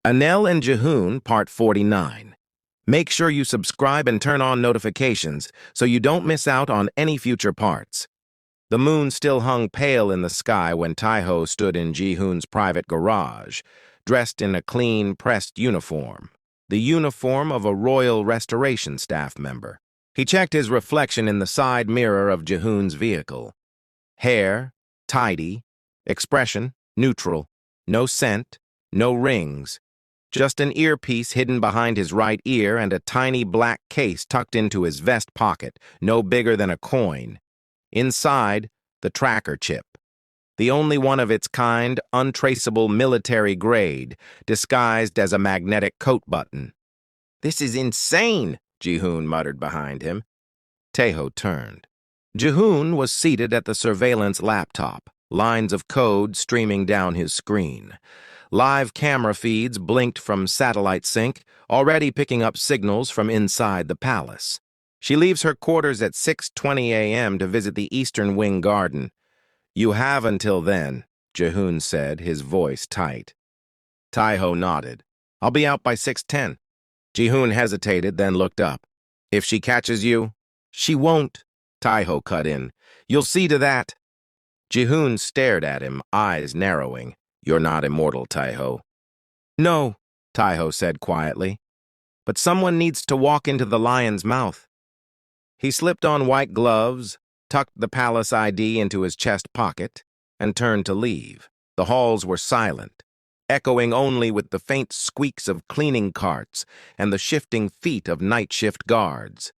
Anelle and Jihoon, Part 49. Make sure you subscribe and turn on notifications so you don't miss out on any future parts. The moon still hung pale in the sky when Taeho stood in Jihoon's private garage, dressed in a clean, pressed uniform, the uniform of a royal restoration staff member. He checked his reflection in the side mirror of Jihoon's vehicle. Hair, tidy. Expression, neutral. No scent, no rings. Just an earpiece hidden behind his right ear and a tiny black case tucked into his vest pocket, no bigger than a coin. Inside, the tracker chip. The only one of its kind, untraceable military grade, disguised as a magnetic coat button. "This is insane," Jihoon muttered behind him. Taeho turned. Jihoon was seated at the surveillance laptop, lines of code streaming down his screen. Live camera feeds blinked from satellite sync, already picking up signals from inside the palace. She leaves her quarters at 6:20 a.m. to visit the Eastern Wing Garden. "You have until then," Jihoon said, his voice tight. Taeho nodded. "I'll be out by 6:10. Jihoon hesitated, then looked up. "If she catches you?" "She won't," Taeho cut in. "You'll see to that." Jihoon stared at him, eyes narrowing. "You're not immortal, Taeho." "No," Taeho said quietly. "But someone needs to walk into the lion's mouth." He slipped on white gloves, tucked the palace ID into his chest pocket, and turned to leave. The halls were silent, echoing only with the faint squeaks of cleaning carts and the shifting feet of night shift guards.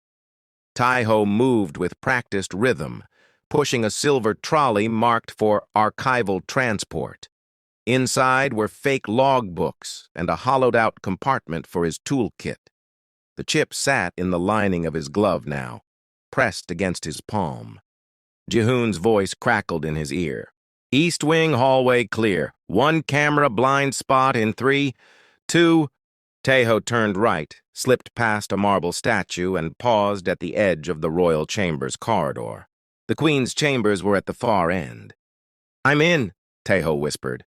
Taeho moved with practiced rhythm, pushing a silver trolley marked for archival transport. Inside were fake logbooks and a hollowed-out compartment for his toolkit. The chip sat in the lining of his glove now, pressed against his palm. Jihoon's voice crackled in his ear. "East Wing hallway clear. 1 camera blind spot in 3, 2... Taeho turned right, slipped past a marble statue, and paused at the edge of the royal chambers corridor. The Queen's chambers were at the far end. "I'm in," Taeho whispered.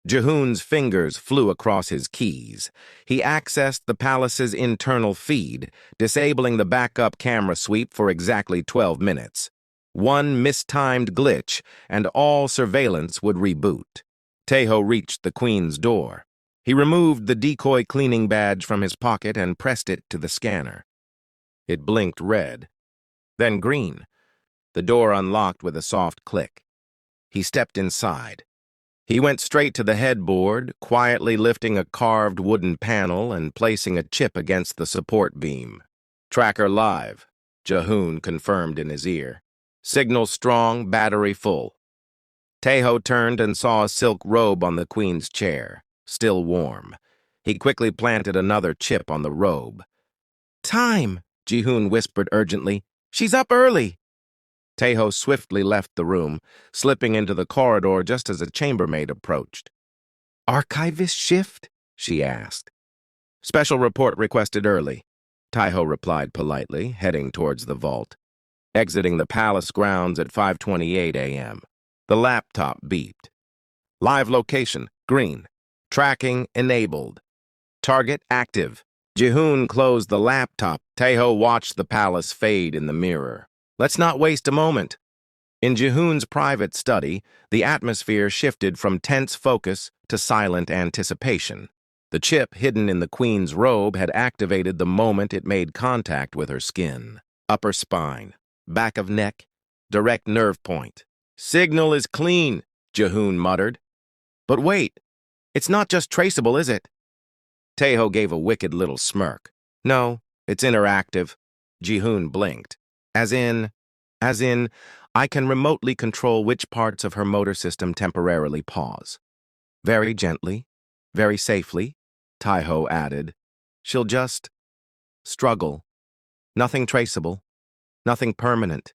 Jihoon's fingers flew across his keys. He accessed the palace's internal feed, disabling the backup camera sweep for exactly 12 minutes. One mistimed glitch, and all surveillance would reboot. Taeho reached the Queen's door. He removed the decoy cleaning badge from his pocket and pressed it to the scanner. It blinked red, then green. The door unlocked with a soft click. He stepped inside. He went straight to the headboard, quietly lifting a carved wooden panel and placing a chip against the support beam. "Tracker live," Jihoon confirmed in his ear. "Signal strong, battery full." Taeho turned and saw a silk robe on the Queen's chair, still warm. He quickly planted another chip on the robe. "Time," Jihoon whispered urgently. "She's up early." Taeho swiftly left the room, slipping into the corridor just as a chambermaid approached. "Archivist shift?" she asked. "Special report requested early," Taeho replied politely, heading towards the vault. Exiting the palace grounds at 5:28 a.m. The laptop beeped. "Live location, green. Tracking enabled. Target active." Jihoon closed the laptop. Taeho watched the palace fade in the mirror. "Let's not waste a moment." In Jihoon's private study, the atmosphere shifted from tense focus to silent anticipation. The chip hidden in the Queen's robe had activated the moment it made contact with her skin. Upper spine, back of neck, direct nerve point. "Signal is clean," Jihoon muttered. "But wait, it's not just traceable, is it?" Taeho gave a wicked little smirk. "No, it's interactive." Jihoon blinked. As in, I can remotely control which parts of her motor system temporarily pause. Very gently, very safely, Taeho added. "She'll just struggle. Nothing traceable, nothing permanent."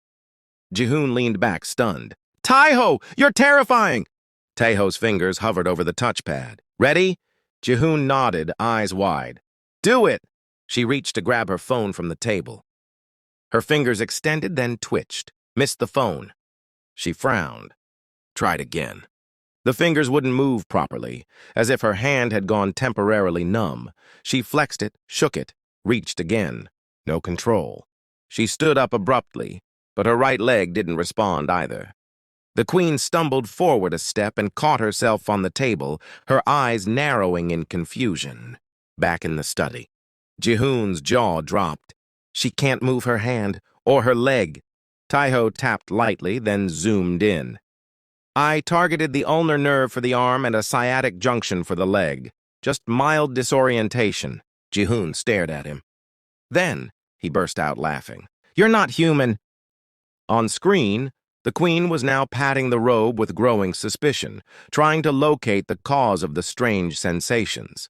Jihoon leaned back, stunned. "Taeho, you're terrifying!" Taeho's fingers hovered over the touchpad. "Ready?" Jihoon nodded, eyes wide. "Do it!" She reached to grab her phone from the table. Her fingers extended, then twitched. Missed the phone. She frowned. Tried again. The fingers wouldn't move properly, as if her hand had gone temporarily numb. She flexed it, shook it, reached again. No control. She stood up abruptly, but her right leg didn't respond either. The queen stumbled forward a step and caught herself on the table, her eyes narrowing in confusion. Back in the study, Jihoon's jaw dropped. She can't move her hand or her leg. Taiho tapped lightly, then zoomed in. I targeted the ulnar nerve for the arm and a sciatic junction for the leg. Just mild disorientation. Jihoon stared at him. Then, he burst out laughing. You're not human. On screen, the queen was now patting the robe with growing suspicion, trying to locate the cause of the strange sensations.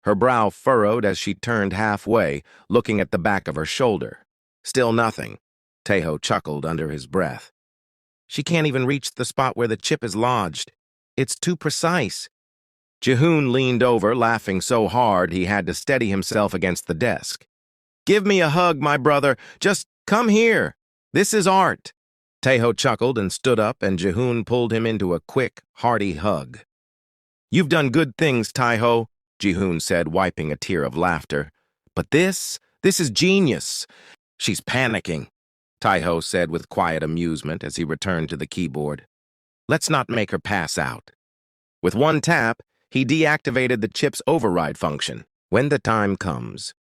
Her brow furrowed as she turned halfway, looking at the back of her shoulder. Still nothing. Taiho chuckled under his breath. She can't even reach the spot where the chip is lodged. It's too precise. Jihoon leaned over, laughing so hard he had to steady himself against the desk. Give me a hug, my brother. Just come here. This is art. Taiho chuckled and stood up, and Jihoon pulled him into a quick, hearty hug. You've done good things, Taiho, Jihoon said, wiping a tear of laughter. But this is genius. She's panicking, Taiho said with quiet amusement as he returned to the keyboard. Let's not make her pass out. With one tap, he deactivated the chip's override function. When the time comes,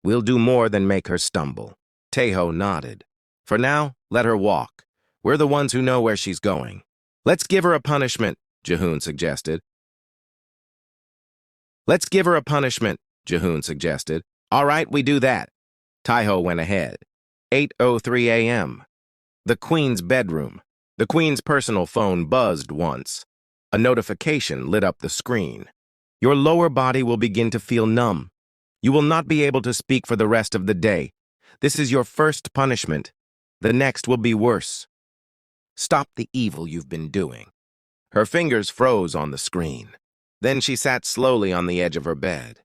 we'll do more than make her stumble. Taiho nodded. For now, let her walk. We're the ones who know where she's going. Let's give her a punishment, Jihoon suggested. Let's give her a punishment, Jihoon suggested. All right, we do that. Taiho went ahead. 8:03 a.m. The Queen's bedroom. The Queen's personal phone buzzed once. A notification lit up the screen. Your lower body will begin to feel numb. You will not be able to speak for the rest of the day. This is your first punishment. The next will be worse. Stop the evil you've been doing. Her fingers froze on the screen. Then she sat slowly on the edge of her bed.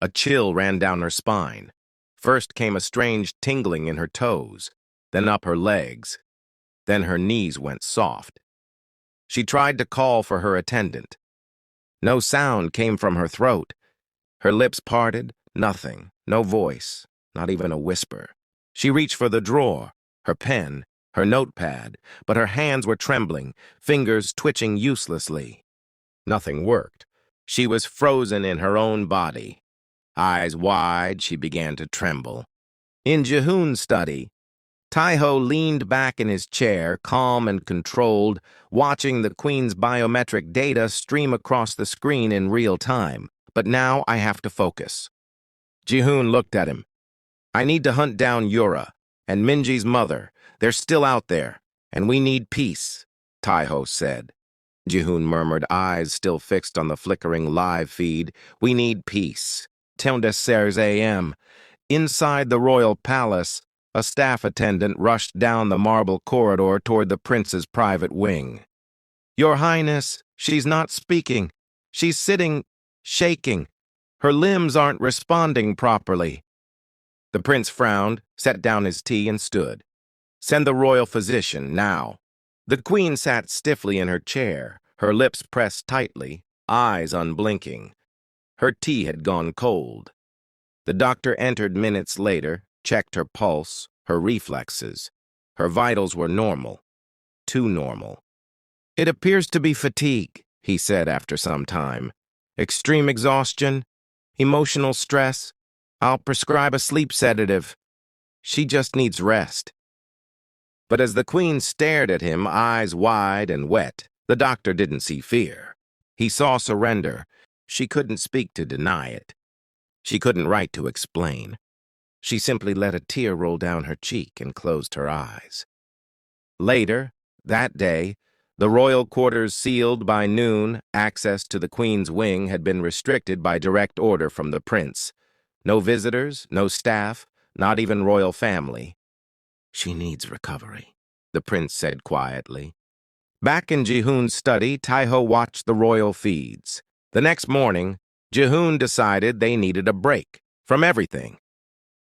A chill ran down her spine. First came a strange tingling in her toes, then up her legs. Then her knees went soft. She tried to call for her attendant. No sound came from her throat. Her lips parted, nothing, no voice, not even a whisper. She reached for the drawer, her pen, her notepad, but her hands were trembling, fingers twitching uselessly. Nothing worked. She was frozen in her own body. Eyes wide, she began to tremble. In Jihoon's study, Taiho leaned back in his chair, calm and controlled, watching the Queen's biometric data stream across the screen in real time. But now I have to focus. Jihoon looked at him. I need to hunt down Yura and Minji's mother. They're still out there, and we need peace, Taiho said. Jihoon murmured, eyes still fixed on the flickering live feed. We need peace. 10:00 a.m. Inside the royal palace, a staff attendant rushed down the marble corridor toward the prince's private wing. Your Highness, she's not speaking. She's sitting, shaking. Her limbs aren't responding properly. The prince frowned, set down his tea, and stood. Send the royal physician, now. The queen sat stiffly in her chair, her lips pressed tightly, eyes unblinking. Her tea had gone cold. The doctor entered minutes later, checked her pulse, her reflexes. Her vitals were normal. Too normal. It appears to be fatigue, he said after some time. Extreme exhaustion, emotional stress. I'll prescribe a sleep sedative. She just needs rest. But as the queen stared at him, eyes wide and wet, the doctor didn't see fear. He saw surrender. She couldn't speak to deny it. She couldn't write to explain. She simply let a tear roll down her cheek and closed her eyes. Later, that day, the royal quarters sealed by noon, access to the Queen's wing had been restricted by direct order from the prince. No visitors, no staff, not even royal family. She needs recovery, the prince said quietly. Back in Jihoon's study, Taiho watched the royal feeds. The next morning, Jihoon decided they needed a break from everything.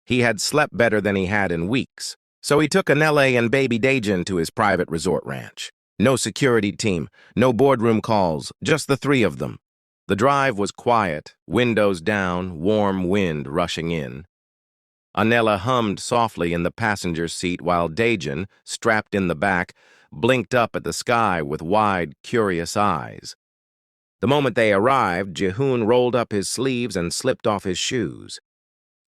He had slept better than he had in weeks, so he took Anelle and baby Daejin to his private resort ranch. No security team, no boardroom calls, just the three of them. The drive was quiet, windows down, warm wind rushing in. Anella hummed softly in the passenger's seat while Dajan, strapped in the back, blinked up at the sky with wide, curious eyes. The moment they arrived, Jihoon rolled up his sleeves and slipped off his shoes.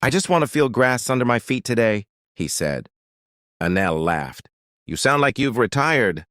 "I just want to feel grass under my feet today," he said. Anelle laughed. "You sound like you've retired."